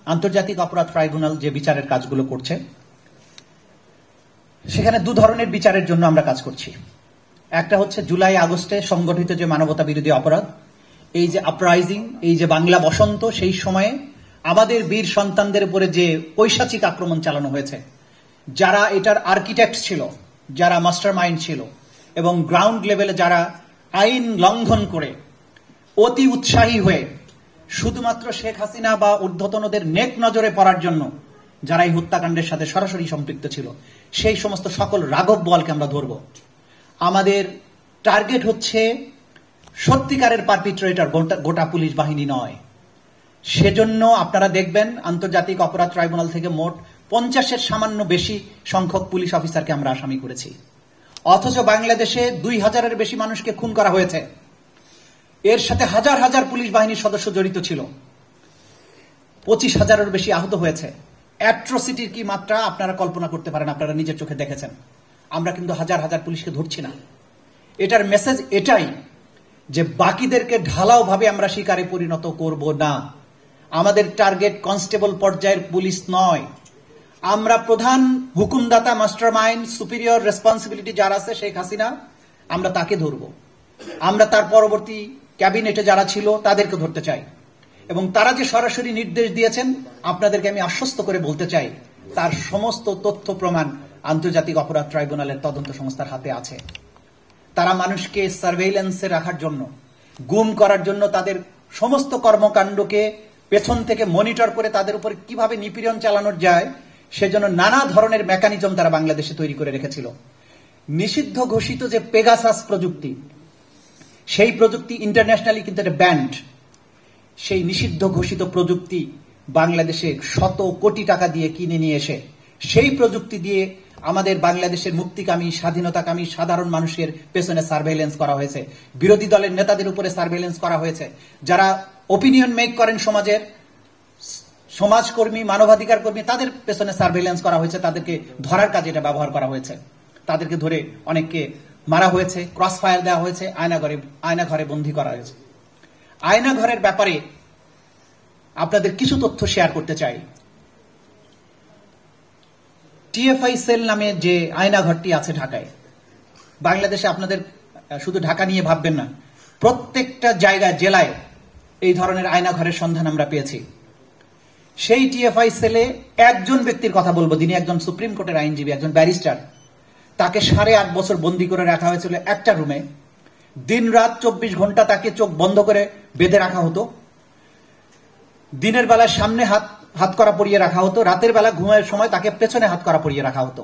আন্তর্জাতিক অপরাধ ট্রাইব্যুনাল যে বিচারের কাজগুলো করছে সেখানে দু ধরনের বিচারের জন্য আমরা কাজ করছি। একটা হচ্ছে জুলাই আগস্টে সংগঠিত যে মানবতা বিরোধী অপরাধ, এই যে আপরাইজিং, এই যে বাংলা বসন্ত, সেই সময়ে আমাদের বীর সন্তানদের উপরে যে পৈশাচিক আক্রমণ চালানো হয়েছে, যারা এটার আর্কিটেক্ট ছিল, যারা মাস্টার মাইন্ড ছিল, এবং গ্রাউন্ড লেভেলে যারা আইন লঙ্ঘন করে অতি উৎসাহী হয়ে শুধুমাত্র শেখ হাসিনা বা ঊর্ধ্বতনদের নেক নজরে পড়ার জন্য যারা এই হত্যাকাণ্ডের সাথে সরাসরি সম্পৃক্ত ছিল, সেই সমস্ত সকল রাঘব বলকে আমরা ধরব। আমাদের টার্গেট হচ্ছে সত্যিকারের পারপিট্রেটর, গোটা পুলিশ বাহিনী নয়। সেজন্য আপনারা দেখবেন আন্তর্জাতিক অপরাধ ট্রাইব্যুনাল থেকে মোট 50-এর সামান্য বেশি সংখ্যক পুলিশ অফিসারকে আমরা আসামি করেছি। অথচ বাংলাদেশে 2000-এর বেশি মানুষকে খুন করা হয়েছে। এর সাথে হাজার হাজার পুলিশ বাহিনীর সদস্য জড়িত ছিল। 25,000-এর বেশি আহত হয়েছে। অ্যাট্রোসিটির কি মাত্রা আপনারা কল্পনা করতে পারেন, আপনারা নিজের চোখে দেখেছেন। আমরা কিন্তু হাজার হাজার পুলিশকে ধরছি না। এটার মেসেজ এটাই যে বাকিদেরকে ঢালাও ভাবে আমরা শিকারে পরিণত করব না। আমাদের টার্গেট কনস্টেবল পর্যায়ের পুলিশ নয়। আমরা প্রধান হুকুমদাতা, মাস্টার মাইন্ড, সুপিরিয়র রেসপন্সিবিলিটি যার আছে শেখ হাসিনা, আমরা তাকে ধরব। আমরা তার পরবর্তী ক্যাবিনেটে যারা ছিল তাদেরকে ধরতে চাই, এবং তারা যে সরাসরি নির্দেশ দিয়েছেন আপনাদেরকে আমি আশ্বস্ত করে বলতে চাই, তার সমস্ত তথ্য প্রমাণ আন্তর্জাতিক অপরাধ ট্রাইব্যুনালের তদন্ত সংস্থার হাতে আছে। তারা মানুষকে সার্ভেইলেন্সে রাখার জন্য, গুম করার জন্য, তাদের সমস্ত কর্মকাণ্ডকে পেছন থেকে মনিটর করে তাদের উপর কিভাবে নিপীড়ন চালানো যায় সেজন্য নানা ধরনের মেকানিজম তারা বাংলাদেশে তৈরি করে রেখেছিল। নিষিদ্ধ ঘোষিত যে পেগাসাস প্রযুক্তি, সেই প্রযুক্তি ইন্টারন্যাশনালি কিন্তু এটা ব্যান্ড। সেই নিষিদ্ধ ঘোষিত প্রযুক্তি বাংলাদেশে শত কোটি টাকা দিয়ে কিনে নিয়ে এসে সেই প্রযুক্তি দিয়ে আমাদের বাংলাদেশের মুক্তিকামী, স্বাধীনতাকামী সাধারণ মানুষের পেছনে সার্ভেইলেন্স করা হয়েছে। বিরোধী দলের নেতাদের উপরে সার্ভেইলেন্স করা হয়েছে। যারা ওপিনিয়ন মেক করেন সমাজের, সমাজকর্মী, মানবাধিকার কর্মী, তাদের পেছনে সার্ভেইলেন্স করা হয়েছে। তাদেরকে ধরার কাজে এটা ব্যবহার করা হয়েছে। তাদেরকে ধরে অনেককে মারা হয়েছে, ক্রস ফায়ার দেওয়া হয়েছে, আয়নাঘরে বন্দী করা হয়েছে। আয়নাঘরের ব্যাপারে আপনাদের কিছু তথ্য শেয়ার করতে চাই। টিএফআই সেল নামে যে আয়নাঘরটি আছে ঢাকায়, বাংলাদেশে আপনাদের শুধু ঢাকা নিয়ে ভাববেন না, প্রত্যেকটা জায়গায়, জেলায় এই ধরনের আয়নাঘরের সন্ধান আমরা পেয়েছি। সেই টিএফআই সেলে একজন ব্যক্তির কথা বলবো, যিনি একজন সুপ্রিম কোর্টের আইনজীবী, একজন ব্যারিস্টার। তাকে 8.5 বছর বন্দী করে রাখা হয়েছিল একটা রুমে। দিন রাত 24 ঘন্টা তাকে চোখ বন্ধ করে বেঁধে রাখা হতো। দিনের বেলায় সামনে হাত করা পরিয়ে রাখা হতো, রাতের বেলা ঘুমের সময় তাকে পেছনে হাত করা পরিয়ে রাখা হতো।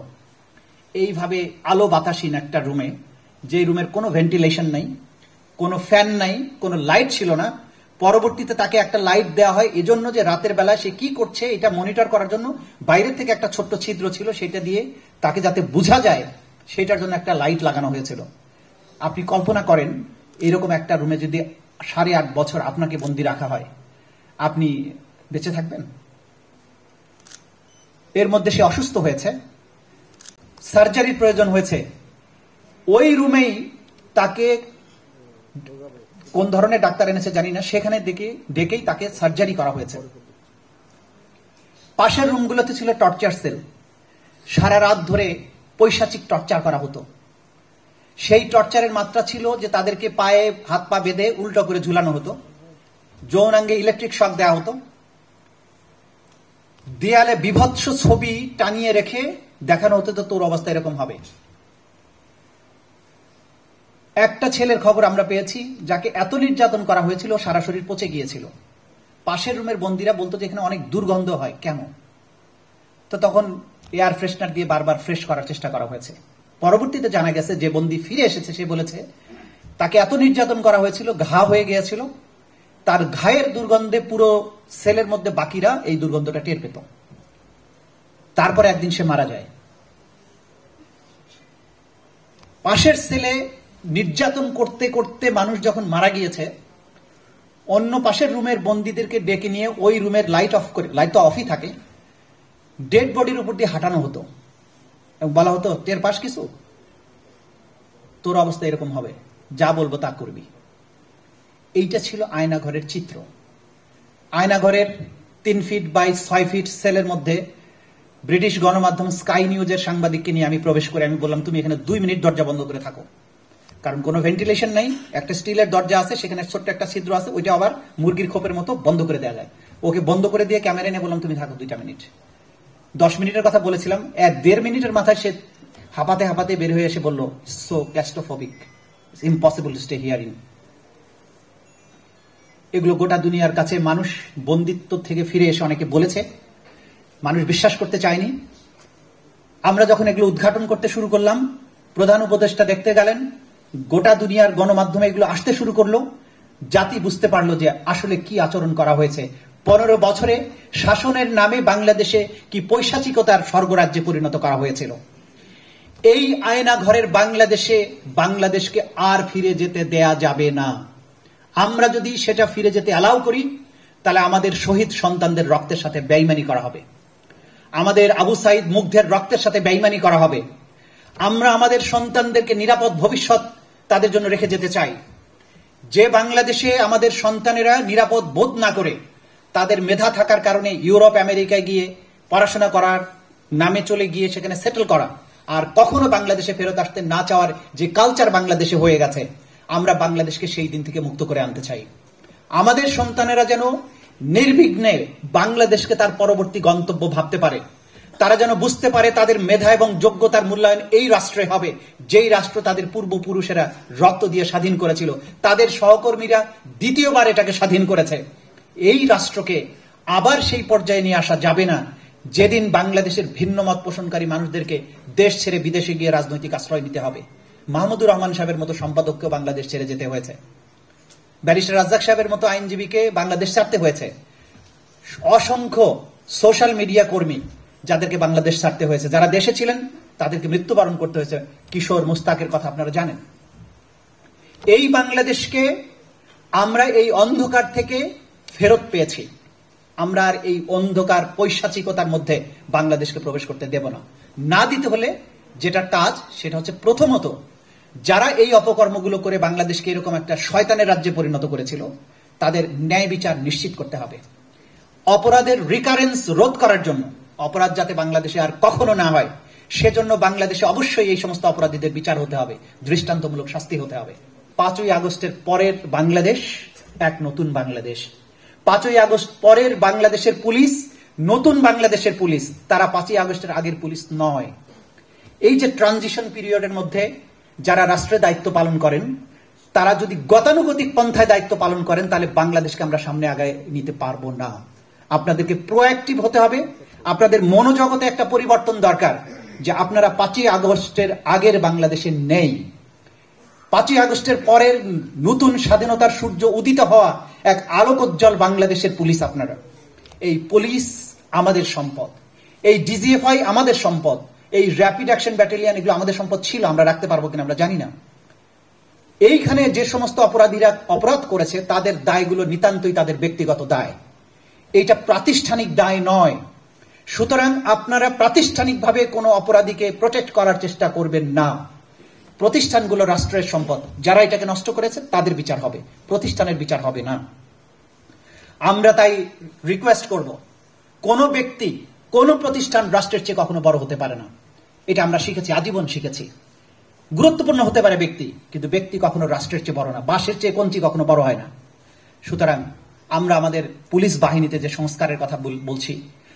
এইভাবে আলো বাতাসহীন একটা রুমে, যে রুমের কোনো ভেন্টিলেশন নাই, কোনো ফ্যান নাই, কোনো লাইট ছিল না। পরবর্তীতে তাকে একটা লাইট দেওয়া হয় এজন্য যে রাতের বেলায় সে কি করছে এটা মনিটর করার জন্য বাইরে থেকে একটা ছোট্ট ছিদ্র ছিল, সেটা দিয়ে তাকে যাতে বোঝা যায় সেটার জন্য একটা লাইট লাগানো হয়েছিল। আপনি কল্পনা করেন এরকম একটা রুমে যদি 8.5 বছর আপনাকে বন্দী রাখা হয়, আপনি বেঁচে থাকবেন? এর মধ্যে সে অসুস্থ হয়েছে, সার্জারির প্রয়োজন হয়েছে। ওই রুমেই তাকে কোন ধরনের ডাক্তার এনেছে জানি না, সেখানে ডেকেই তাকে সার্জারি করা হয়েছে। পাশের রুমগুলোতে ছিল টর্চার সেল। সারা রাত ধরে পৈশাচিক টর্চার করা হতো। সেই টর্চারের মাত্রা ছিল যে তাদেরকে পায়ে হাত পা বেঁধে উল্টো করে ঝুলানো হতো, যৌনাঙ্গে ইলেকট্রিক শক দেওয়া হতো, দেয়ালে বিভৎস ছবি টানিয়ে রেখে দেখানো হতো তো তোর অবস্থা এরকম হবে। একটা ছেলের খবর আমরা পেয়েছি যাকে এত নির্যাতন করা হয়েছিল সারা শরীর পচে গিয়েছিল। পাশের রুমের বন্দীরা বলতো যে এখানে অনেক দুর্গন্ধ হয়, কেন? তো তখন এয়ার ফ্রেশনার দিয়ে বারবার ফ্রেশ করার চেষ্টা করা হয়েছে। পরবর্তীতে জানা গেছে যে বন্দী ফিরে এসেছে, সে বলেছে তাকে এত নির্যাতন করা হয়েছিল, ঘা হয়ে গিয়েছিল, তার ঘায়ের দুর্গন্ধে পুরো সেলের মধ্যে বাকিরা এই দুর্গন্ধটা টের পেত। তারপরে একদিন সে মারা যায়। পাশের সেলে নির্যাতন করতে করতে মানুষ যখন মারা গিয়েছে, অন্য পাশের রুমের বন্দীদেরকে ডেকে নিয়ে ওই রুমের লাইট অফ করে, লাইট তো অফই থাকে, ডেড বডির উপর দিয়ে হাঁটানো হতো এবং বলা হতো টের পাস কিছু, তোর অবস্থা এরকম হবে, যা বলবো তা করবি। এইটা ছিল আয়নাঘরের চিত্র। আয়নাঘরের 3 ফিট বাই 6 ফিট সেলের মধ্যে ব্রিটিশ গণমাধ্যম স্কাই নিউজের সাংবাদিককে নিয়ে আমি প্রবেশ করে আমি বললাম, তুমি এখানে 2 মিনিট দরজা বন্ধ করে থাকো, কারণ কোনো ভেন্টিলেশন নেই, একটা স্টিলের দরজা আছে, সেখানে ছোট্ট একটা ছিদ্র আছে, ওইটা আবার মুরগির খোপের মতো বন্ধ করে দেওয়া যায়। ওকে বন্ধ করে দিয়ে ক্যামেরা নিয়ে বললাম, তুমি থাকো 2টা মিনিট। 10 মিনিটের কথা বলেছিলাম, 1.5 মিনিটের মাথায় সে হাঁপাতে হাঁপাতে বের হয়ে এসে বলল, so claustrophobic, it's impossible to stay here in. এগুলো গোটা দুনিয়ার কাছে মানুষ বন্দিত্ব থেকে ফিরে এসে অনেকে বলেছে, মানুষ বিশ্বাস করতে চায়নি। আমরা যখন এগুলো উদ্ঘাটন করতে শুরু করলাম, প্রধান উপদেষ্টা দেখতে গেলেন, গোটা দুনিয়ার গণমাধ্যমে এগুলো আসতে শুরু করলো, জাতি বুঝতে পারলো যে আসলে কি আচরণ করা হয়েছে। 15 বছরে শাসনের নামে বাংলাদেশে কি পৈশাচিকতার স্বর্গরাজ্যে পরিণত করা হয়েছিল। এই আয়না ঘরের বাংলাদেশকে আর ফিরে যেতে দেয়া যাবে না। আমরা যদি সেটা ফিরে যেতে অ্যালাউ করি, তাহলে আমাদের শহীদ সন্তানদের রক্তের সাথে বেঈমানি করা হবে, আমাদের আবু সাইদ মুগ্ধের রক্তের সাথে বেঈমানি করা হবে। আমরা আমাদের সন্তানদেরকে নিরাপদ ভবিষ্যৎ তাদের জন্য রেখে যেতে চাই। যে বাংলাদেশে আমাদের সন্তানেরা নিরাপদ বোধ না করে তাদের মেধা থাকার কারণে ইউরোপ আমেরিকায় গিয়ে পড়াশোনা করার নামে চলে গিয়ে সেখানে সেটেল করা, আর কখনো বাংলাদেশে ফেরত আসতে না চাওয়ার যে কালচার বাংলাদেশে হয়ে গেছে, আমরা বাংলাদেশকে সেই দিন থেকে মুক্ত করে আনতে চাই। আমাদের সন্তানেরা যেন নির্বিঘ্নে বাংলাদেশকে তার পরবর্তী গন্তব্য ভাবতে পারে, তারা যেন বুঝতে পারে তাদের মেধা এবং যোগ্যতার মূল্যায়ন এই রাষ্ট্রে হবে যেই রাষ্ট্র তাদের পূর্বপুরুষেরা রক্ত দিয়ে স্বাধীন করেছিল, তাদের সহকর্মীরা দ্বিতীয়বার এটাকে স্বাধীন করেছে। এই রাষ্ট্রকে আবার সেই পর্যায়ে নিয়ে আসা যাবে না যেদিন বাংলাদেশের ভিন্ন মত পোষণকারী মানুষদেরকে দেশ ছেড়ে বিদেশে গিয়ে রাজনৈতিক আশ্রয় নিতে হবে। মাহমুদুর রহমান সাহেবের মতো সম্পাদককেও বাংলাদেশ ছেড়ে যেতে হয়েছে, ব্যারিস্টার রাজ্জাক সাহেবের মতো আইনজীবীকে বাংলাদেশ ছাড়তে হয়েছে, অসংখ্য সোশ্যাল মিডিয়া কর্মী যাদেরকে বাংলাদেশ ছাড়তে হয়েছে, যারা দেশে ছিলেন তাদেরকে মৃত্যুবরণ করতে হয়েছে। কিশোর মুস্তাকের কথা আপনারা জানেন। এই বাংলাদেশকে আমরা এই অন্ধকার থেকে ফেরত পেয়েছি। আমরা আর এই অন্ধকার পৈশাচিকতার মধ্যে বাংলাদেশকে প্রবেশ করতে দেব না। না দিতে হলে যেটা কাজ সেটা হচ্ছে, প্রথমত যারা এই অপকর্মগুলো করে বাংলাদেশকে এরকম একটা শয়তানের রাজ্যে পরিণত করেছিল, তাদের ন্যায় বিচার নিশ্চিত করতে হবে। অপরাধের রিকারেন্স রোধ করার জন্য, অপরাধ যাতে বাংলাদেশে আর কখনো না হয় সেজন্য বাংলাদেশে অবশ্যই এই সমস্ত অপরাধীদের বিচার হতে হবে, দৃষ্টান্তমূলক শাস্তি হতে হবে। 5ই আগস্টের পরের বাংলাদেশ এক নতুন বাংলাদেশ। 5ই আগস্ট পরের বাংলাদেশের পুলিশ নতুন বাংলাদেশের পুলিশ, তারা 5ই আগস্টের আগের পুলিশ নয়। এই যে ট্রানজিশন পিরিয়ডের মধ্যে যারা রাষ্ট্রের দায়িত্ব পালন করেন, তারা যদি গতানুগতিক পন্থায় দায়িত্ব পালন করেন, তাহলে বাংলাদেশকে আমরা সামনে আগায় নিতে পারবো না। আপনাদেরকে প্রোঅ্যাক্টিভ হতে হবে। আপনাদের মনোজগতে একটা পরিবর্তন দরকার, যে আপনারা 5ই আগস্টের আগের বাংলাদেশে নেই। 5ই আগস্টের পরের নতুন স্বাধীনতার সূর্য উদিত হওয়া এক আলোকোজ্জ্বল বাংলাদেশের পুলিশ আপনারা। এই পুলিশ আমাদের সম্পদ, এই ডিজিএফআই আমাদের সম্পদ, এই র্যাপিড অ্যাকশন ব্যাটালিয়ন এগুলো আমাদের সম্পদ ছিল, আমরা রাখতে পারবো কিনা আমরা জানি না। এইখানে যে সমস্ত অপরাধীরা অপরাধ করেছে তাদের দায়গুলো নিতান্তই তাদের ব্যক্তিগত দায়, এটা প্রাতিষ্ঠানিক দায় নয়। সুতরাং আপনারা প্রাতিষ্ঠানিকভাবে কোনো অপরাধীকে প্রোটেক্ট করার চেষ্টা করবেন না। প্রতিষ্ঠানগুলো রাষ্ট্রের সম্পদ, যারা এটাকে নষ্ট করেছে তাদের বিচার হবে, প্রতিষ্ঠানের বিচার হবে না। আমরা তাই রিকোয়েস্ট করব, কোন ব্যক্তি কোন প্রতিষ্ঠান রাষ্ট্রের চেয়ে কখনো বড় হতে পারে না। এটা আমরা শিখেছি, আজীবন শিখেছি। গুরুত্বপূর্ণ হতে পারে ব্যক্তি, কিন্তু ব্যক্তি কখনো রাষ্ট্রের চেয়ে বড় না। বাঁশের চেয়ে কঞ্চি কখনো বড় হয় না। সুতরাং আমরা আমাদের পুলিশ বাহিনীতে যে সংস্কারের কথা বলছি,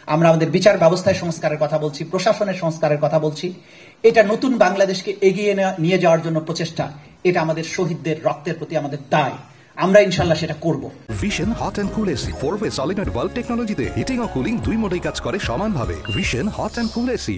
আমরা আমাদের বিচার ব্যবস্থায় সংস্কারের কথা বলছি, প্রশাসনের সংস্কারের কথা বলছি, এটা নতুন বাংলাদেশকে এগিয়ে নিয়ে যাওয়ার জন্য প্রচেষ্টা। এটা আমাদের শহীদদের রক্তের প্রতি আমাদের দায়। আমরা ইনশাআল্লাহ সেটা করব। Vision hot and cool AC 4-ওয়ে সলিনয়েড ভালভ টেকনোলজিতে হিটিং ও কুলিং দুই মোডেই কাজ করে সমানভাবে। Vision hot and cool AC.